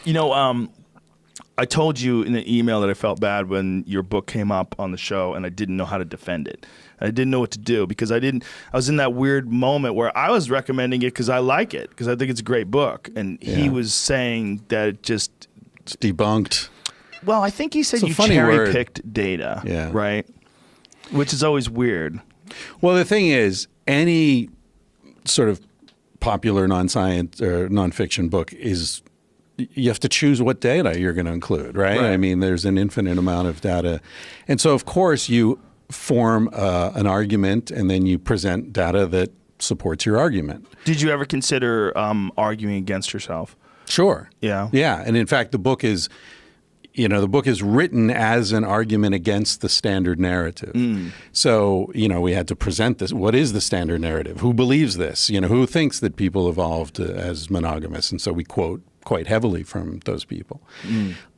You know, I told you in the email that I felt bad when your book came up on the show and I didn't know how to defend it. I didn't know what to do because I was in that weird moment where I was recommending it because I like it, because I think it's a great book. And he was saying that it's debunked. Well, I think he said you cherry-picked data, right? Which is always weird. Well, the thing is, any sort of popular non-science or non-fiction book is, you have to choose what data you're going to include, right? I mean, there's an infinite amount of data. And so, of course, you form an argument and then you present data that supports your argument. Did you ever consider arguing against yourself? Sure. Yeah. Yeah. And in fact, the book is written as an argument against the standard narrative. So, we had to present this. What is the standard narrative? Who believes this? Who thinks that people evolved as monogamous? And so we quote quite heavily from those people.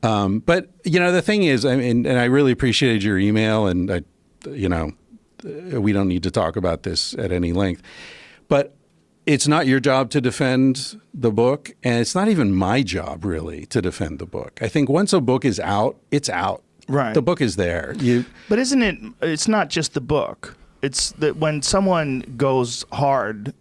But, the thing is, I mean, and I really appreciated your email, and we don't need to talk about this at any length, but it's not your job to defend the book, and it's not even my job, really, to defend the book. I think once a book is out, it's out. Right. The book is there. But isn't it, it's not just the book. It's that when someone goes hard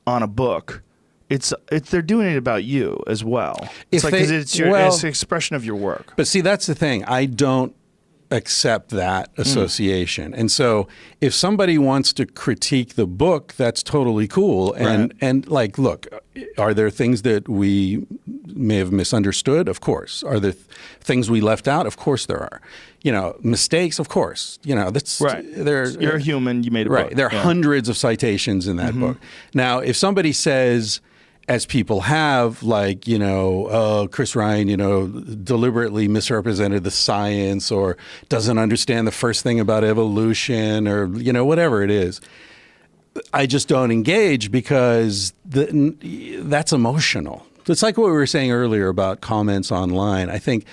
on a book, they're doing it about you as well. It's because it's an expression of your work. But see, that's the thing. I don't accept that association. And so if somebody wants to critique the book, that's totally cool. And like, look, are there things that we may have misunderstood? Of course. Are there things we left out? Of course there are. Mistakes, of course. That's right. You're a human. You made a book. There are hundreds of citations in that book. Now, if somebody says, as people have, like, Chris Ryan, deliberately misrepresented the science or doesn't understand the first thing about evolution or, whatever it is, I just don't engage because that's emotional. It's like what we were saying earlier about comments online. I think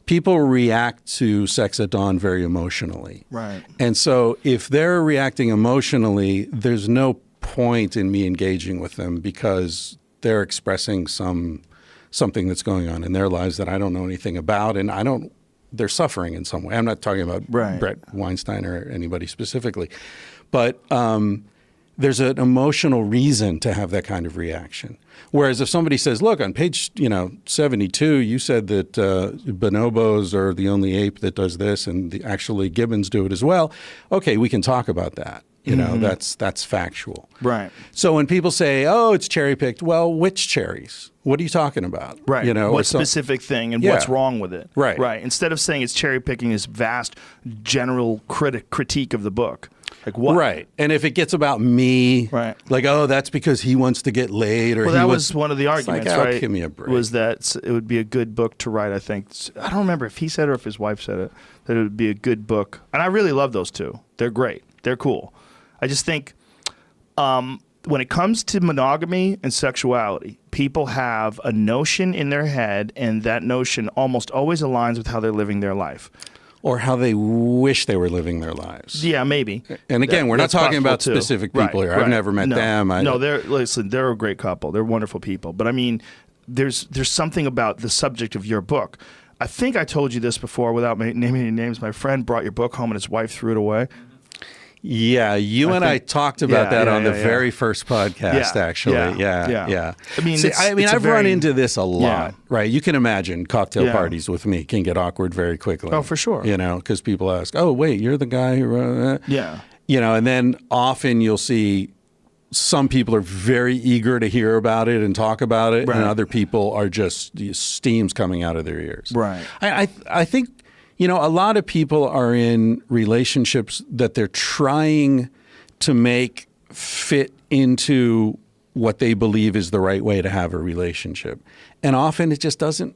people react to Sex at Dawn very emotionally. Right. And so if they're reacting emotionally, there's no point in me engaging with them because they're expressing something that's going on in their lives that I don't know anything about, and they're suffering in some way. I'm not talking about Bret Weinstein or anybody specifically, but there's an emotional reason to have that kind of reaction. Whereas if somebody says, look, on page 72, you said that bonobos are the only ape that does this, and actually gibbons do it as well. Okay, we can talk about that. That's factual. Right. So when people say, oh, it's cherry picked, well, which cherries? What are you talking about? Right. What specific thing and what's wrong with it? Right. Right. Instead of saying it's cherry picking, this vast general critique of the book. Like what? Right. And if it gets about me, like, oh, that's because he wants to get laid, or that was one of the arguments, right? Give me a break. Was that it would be a good book to write, I think. I don't remember if he said it or if his wife said it, that it would be a good book. And I really love those two. They're great. They're cool. I just think when it comes to monogamy and sexuality, people have a notion in their head, and that notion almost always aligns with how they're living their life. Or how they wish they were living their lives. Yeah, maybe. And again, we're not talking about specific people here. I've never met them. No, they're a great couple. They're wonderful people. But I mean, there's something about the subject of your book. I think I told you this before without naming any names. My friend brought your book home and his wife threw it away. Yeah, I talked about that on the very first podcast, actually. Yeah. I mean, I've run into this a lot, right? You can imagine cocktail parties with me can get awkward very quickly. Oh, for sure. Because people ask, oh, wait, you're the guy who... Yeah. And then often you'll see some people are very eager to hear about it and talk about it, and other people are just steam's coming out of their ears. Right. I think... a lot of people are in relationships that they're trying to make fit into what they believe is the right way to have a relationship. And often it just doesn't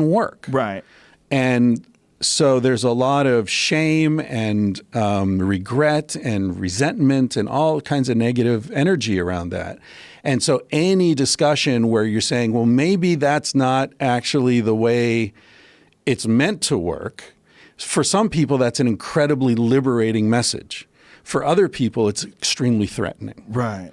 work. Right. And so there's a lot of shame and regret and resentment and all kinds of negative energy around that. And so any discussion where you're saying, well, maybe that's not actually the way it's meant to work. For some people, that's an incredibly liberating message. For other people, it's extremely threatening. Right.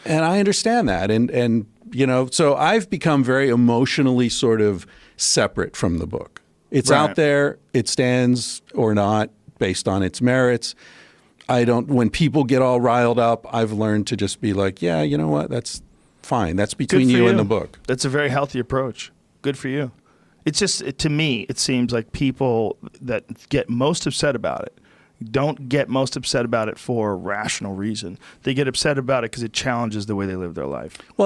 And I understand that. And You know, so I've become very emotionally sort of separate from the book. It's Right. out there. It stands or not based on its merits. I don't, when people get all riled up, I've learned to just be like, yeah, you know what? That's fine. That's between Good for you and the book. That's a very healthy approach. Good for you. It's just, to me, it seems like people that get most upset about it don't get most upset about it for a rational reason. They get upset about it because it challenges the way they live their life.